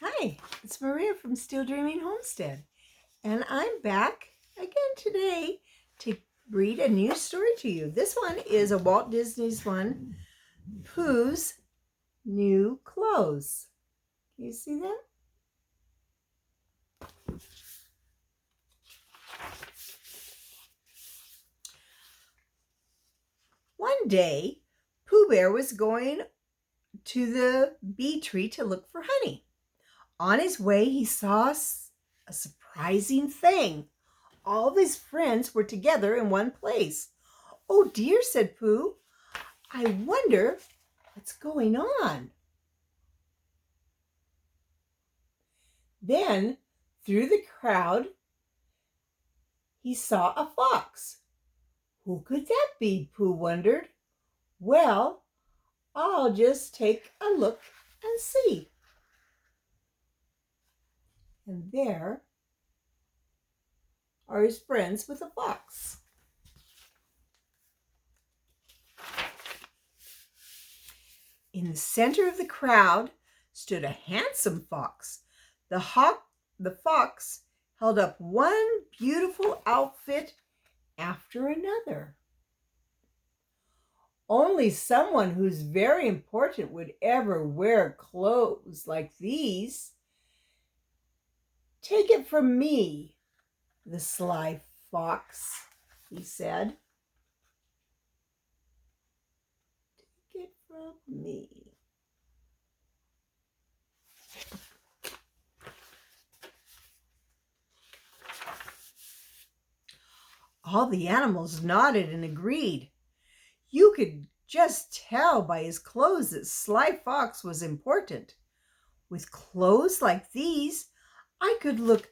Hi, it's Maria from Still Dreaming Homestead, and I'm back again today to read a new story to you. This one is a Walt Disney's one, Pooh's New Clothes. Can you see them? One day, Pooh Bear was going to the bee tree to look for honey. On his way, he saw a surprising thing. All of his friends were together in one place. "Oh dear," said Pooh. "I wonder what's going on." Then, through the crowd, he saw a fox. Who could that be? Pooh wondered. Well, I'll just take a look and see. And there are his friends with the fox. In the center of the crowd stood a handsome fox. The fox held up one beautiful outfit after another. Only someone who's very important would ever wear clothes like these. "Take it from me, the sly fox," he said. "Take it from me." All the animals nodded and agreed. You could just tell by his clothes that Sly Fox was important. "With clothes like these, I could look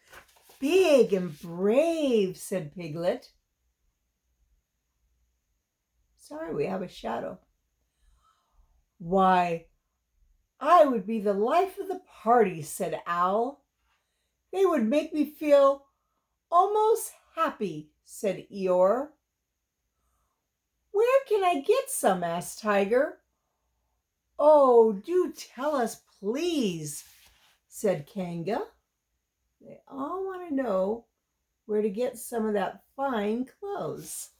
big and brave," said Piglet. "Sorry, we have a shadow." "Why, I would be the life of the party," said Owl. "They would make me feel almost happy," said Eeyore. "Where can I get some?" asked Tiger. "Oh, do tell us, please," said Kanga. They all want to know where to get some of that fine clothes.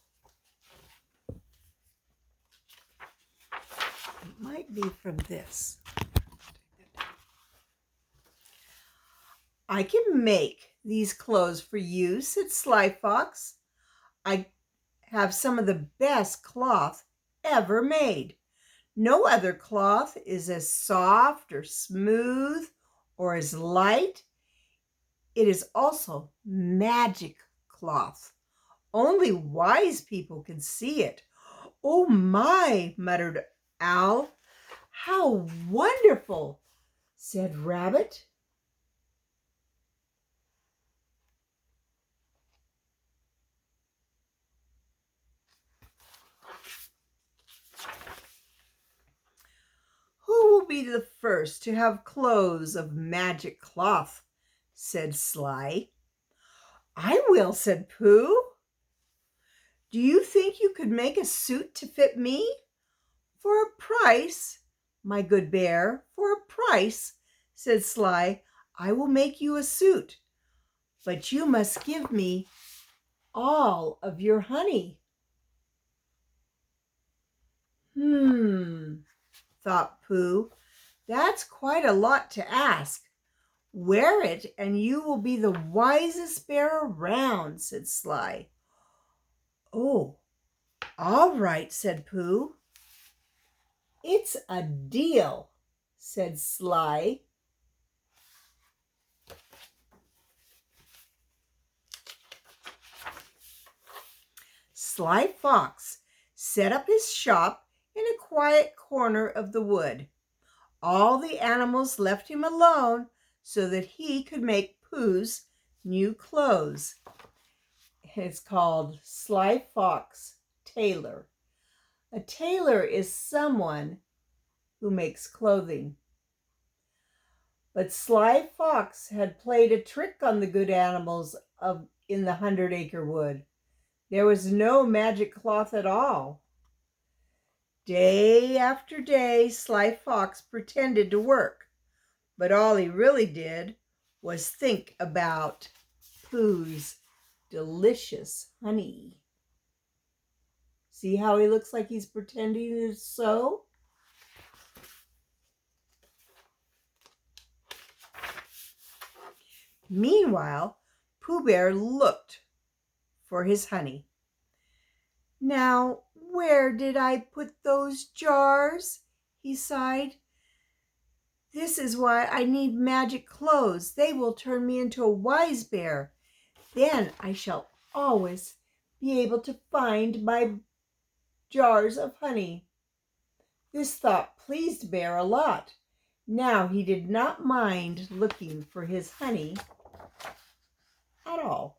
It might be from this. "I can make these clothes for you," said Sly Fox. "I have some of the best cloth ever made. No other cloth is as soft or smooth or as light. It is also magic cloth. Only wise people can see it." "Oh my," muttered Owl. "How wonderful," said Rabbit. "Who will be the first to have clothes of magic cloth?" said Sly. "I will," said Pooh. "Do you think you could make a suit to fit me?" "For a price, my good bear, for a price," said Sly, "I will make you a suit. But you must give me all of your honey." Thought Pooh. "That's quite a lot to ask. Wear it and you will be the wisest bear around," said Sly. "Oh, all right," said Pooh. "It's a deal," said Sly. Sly Fox set up his shop in a quiet corner of the wood. All the animals left him alone so that he could make Pooh's new clothes. It's called Sly Fox Tailor. A tailor is someone who makes clothing. But Sly Fox had played a trick on the good animals in the 100-acre wood. There was no magic cloth at all. Day after day, Sly Fox pretended to work, But all he really did was think about Pooh's delicious honey. See how he looks like he's pretending to sew? Meanwhile, Pooh Bear looked for his honey. Now, where did I put those jars? He sighed. This is why I need magic clothes. They will turn me into a wise bear. Then I shall always be able to find my jars of honey. This thought pleased Bear a lot. Now he did not mind looking for his honey at all.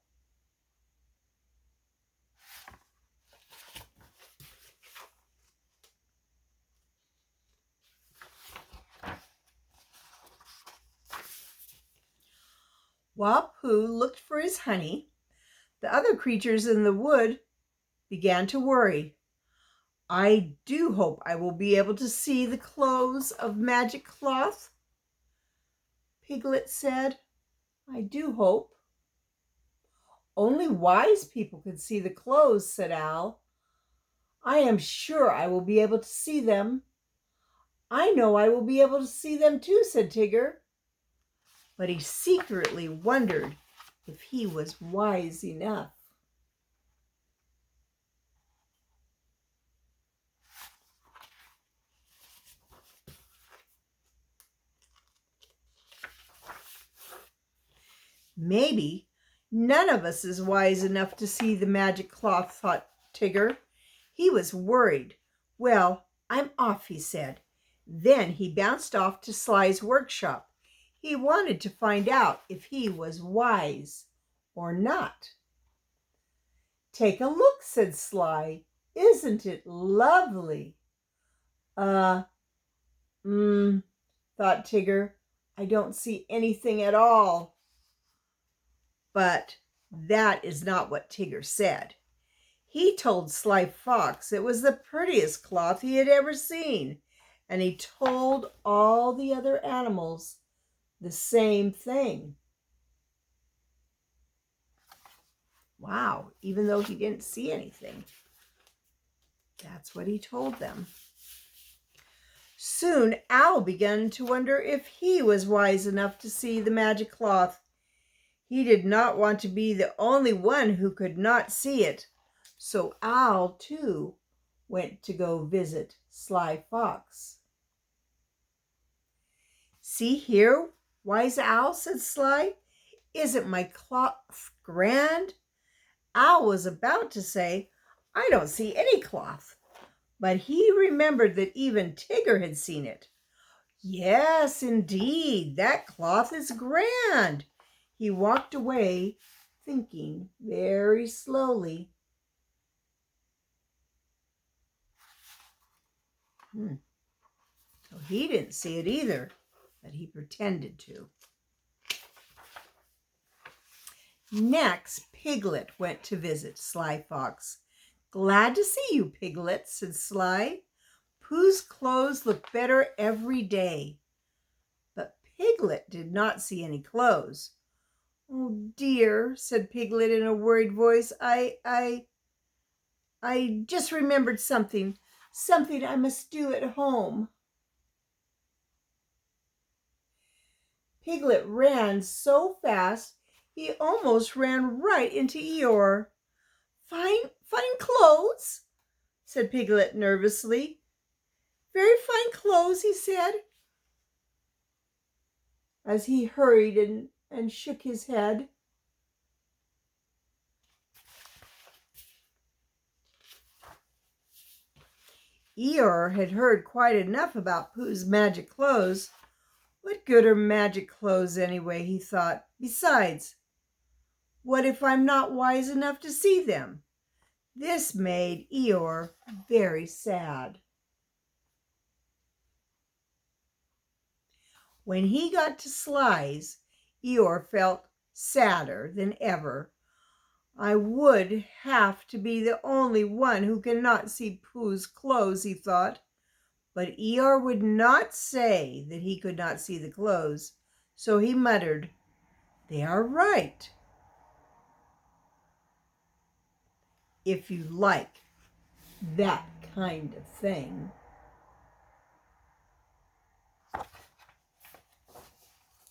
While Pooh looked for his honey, the other creatures in the wood began to worry. I do hope I will be able to see the clothes of magic cloth, Piglet said. I do hope. Only wise people can see the clothes, said Owl. I am sure I will be able to see them. I know I will be able to see them too, said Tigger. But he secretly wondered if he was wise enough. Maybe none of us is wise enough to see the magic cloth, thought Tigger. He was worried. Well, I'm off, he said. Then he bounced off to Sly's workshop. He wanted to find out if he was wise or not. Take a look, said Sly. Isn't it lovely? Thought Tigger. I don't see anything at all. But that is not what Tigger said. He told Sly Fox it was the prettiest cloth he had ever seen, and he told all the other animals the same thing. Wow, even though he didn't see anything. That's what he told them. Soon Owl began to wonder if he was wise enough to see the magic cloth. He did not want to be the only one who could not see it, so Owl, too, went to go visit Sly Fox. See here, Wise Owl, said Sly. Isn't my cloth grand? Owl was about to say, I don't see any cloth, but he remembered that even Tigger had seen it. Yes, indeed, that cloth is grand. He walked away, thinking very slowly. So he didn't see it either, but he pretended to. Next, Piglet went to visit Sly Fox. Glad to see you, Piglet, said Sly. Pooh's clothes look better every day. But Piglet did not see any clothes. Oh dear, said Piglet in a worried voice. I just remembered something I must do at home. Piglet ran so fast he almost ran right into Eeyore. Fine clothes, said Piglet nervously. Very fine clothes, he said, as he hurried and shook his head. Eeyore had heard quite enough about Pooh's magic clothes. What good are magic clothes anyway, he thought. Besides, what if I'm not wise enough to see them? This made Eeyore very sad. When he got to Sly's, Eeyore felt sadder than ever. I would have to be the only one who cannot see Pooh's clothes, he thought. But Eeyore would not say that he could not see the clothes, so he muttered, "They are right, if you like that kind of thing."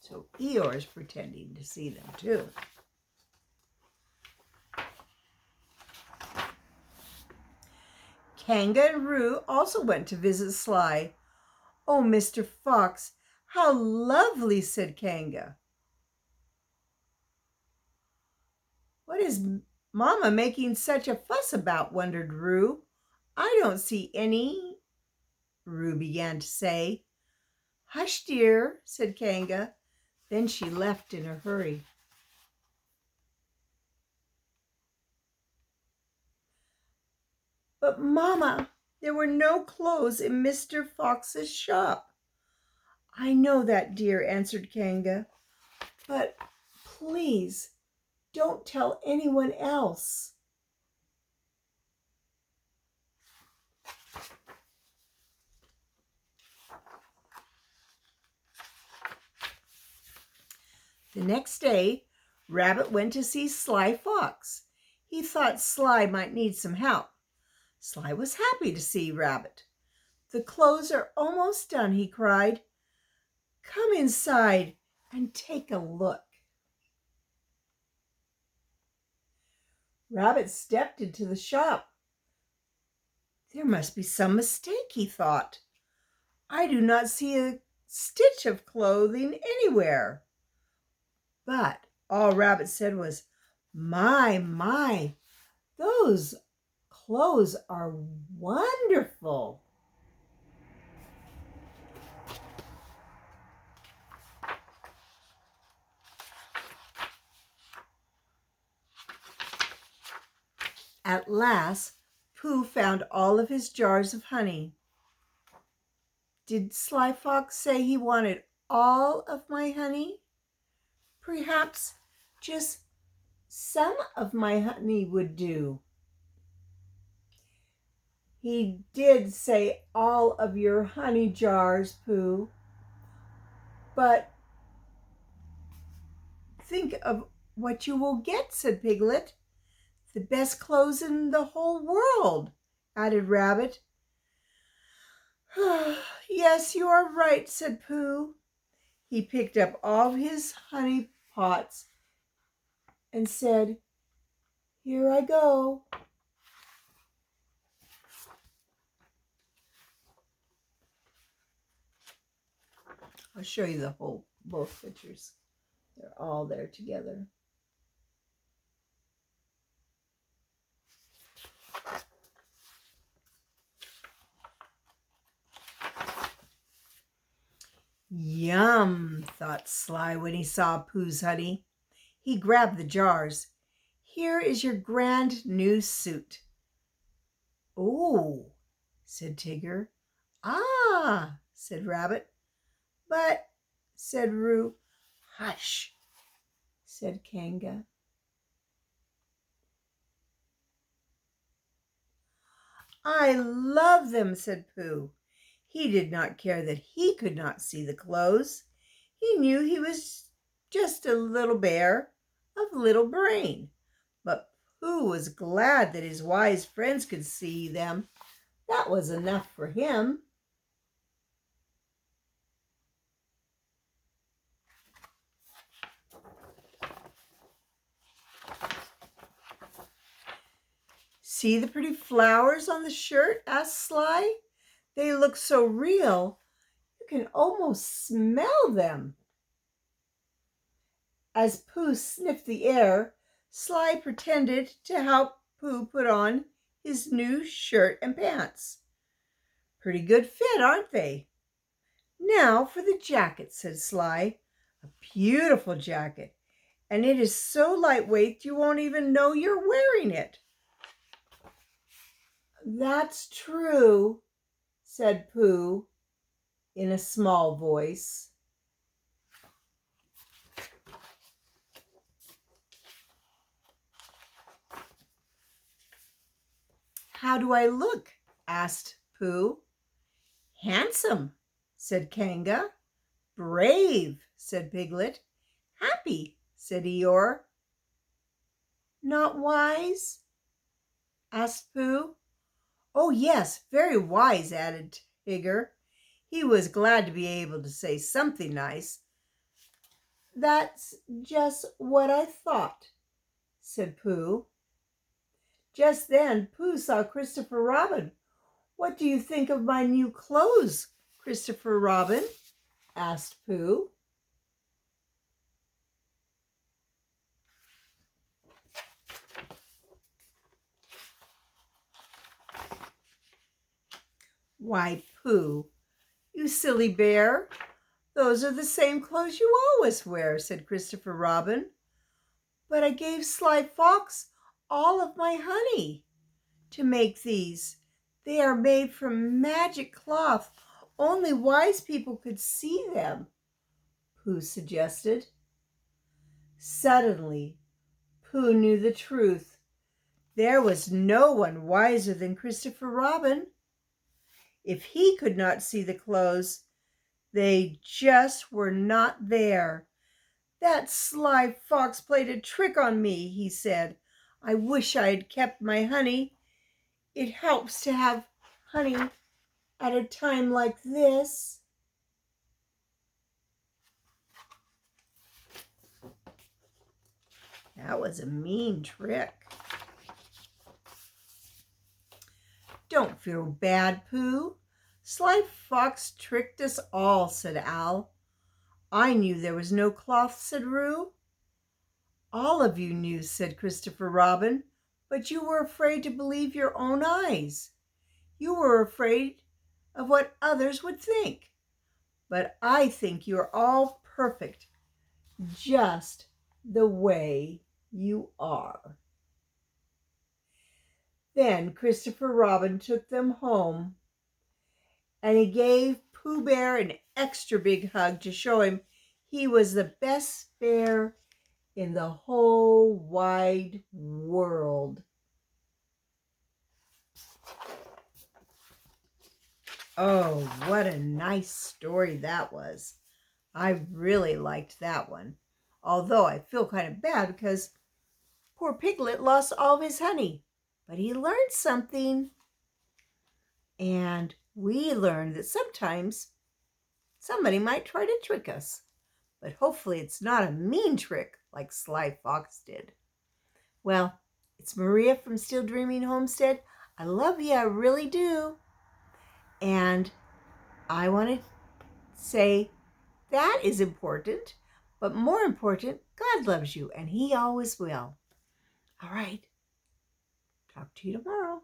So Eeyore's pretending to see them too. Kanga and Roo also went to visit Sly. "Oh, Mr. Fox, how lovely," said Kanga. "What is Mama making such a fuss about?" wondered Roo. "I don't see any," Roo began to say. "Hush, dear," said Kanga. Then she left in a hurry. "But Mama, there were no clothes in Mr. Fox's shop." "I know that, dear," answered Kanga. "But please don't tell anyone else." The next day, Rabbit went to see Sly Fox. He thought Sly might need some help. Sly was happy to see Rabbit. "The clothes are almost done," he cried. "Come inside and take a look." Rabbit stepped into the shop. "There must be some mistake," he thought. "I do not see a stitch of clothing anywhere." But all Rabbit said was, my, those clothes are wonderful." At last, Pooh found all of his jars of honey. "Did Sly Fox say he wanted all of my honey? Perhaps just some of my honey would do." "He did say all of your honey jars, Pooh. But think of what you will get," said Piglet. "The best clothes in the whole world," added Rabbit. "Yes, you are right," said Pooh. He picked up all his honey pots and said, "Here I go." I'll show you both pictures. They're all there together. "Yum," thought Sly when he saw Pooh's honey. He grabbed the jars. "Here is your grand new suit." "Oh," said Tigger. "Ah," said Rabbit. "But," said Roo. "Hush," said Kanga. "I love them," said Pooh. He did not care that he could not see the clothes. He knew he was just a little bear of little brain. But Pooh was glad that his wise friends could see them. That was enough for him. "See the pretty flowers on the shirt?" asked Sly. "They look so real, you can almost smell them." As Pooh sniffed the air, Sly pretended to help Pooh put on his new shirt and pants. "Pretty good fit, aren't they?" "Now for the jacket," said Sly. "A beautiful jacket, and it is so lightweight you won't even know you're wearing it." "That's true," said Pooh in a small voice. "How do I look?" asked Pooh. Handsome, said Kanga. Brave, said Piglet. Happy, said Eeyore. Not wise? asked Pooh. Oh, yes, very wise, added Tigger. He was glad to be able to say something nice. That's just what I thought, said Pooh. Just then, Pooh saw Christopher Robin. What do you think of my new clothes, Christopher Robin? asked Pooh. Why, Pooh, you silly bear, those are the same clothes you always wear, said Christopher Robin. But I gave Sly Fox all of my honey to make these. They are made from magic cloth. Only wise people could see them, Pooh suggested. Suddenly, Pooh knew the truth. There was no one wiser than Christopher Robin. If he could not see the clothes, they just were not there. That Sly Fox played a trick on me, he said. I wish I had kept my honey. It helps to have honey at a time like this. That was a mean trick. Don't feel bad, Pooh. Sly Fox tricked us all, said Al. I knew there was no cloth, said Roo. All of you knew, said Christopher Robin, but you were afraid to believe your own eyes. You were afraid of what others would think. But I think you're all perfect, just the way you are. Then Christopher Robin took them home, and he gave Pooh Bear an extra big hug to show him he was the best bear in the whole wide world. Oh, what a nice story that was. I really liked that one. Although I feel kind of bad because poor Piglet lost all of his honey. But he learned something. And we learned that sometimes somebody might try to trick us. But hopefully it's not a mean trick like Sly Fox did. Well, it's Maria from Still Dreaming Homestead. I love you, I really do. And I want to say that is important, but more important, God loves you, and He always will. All right. Talk to you tomorrow.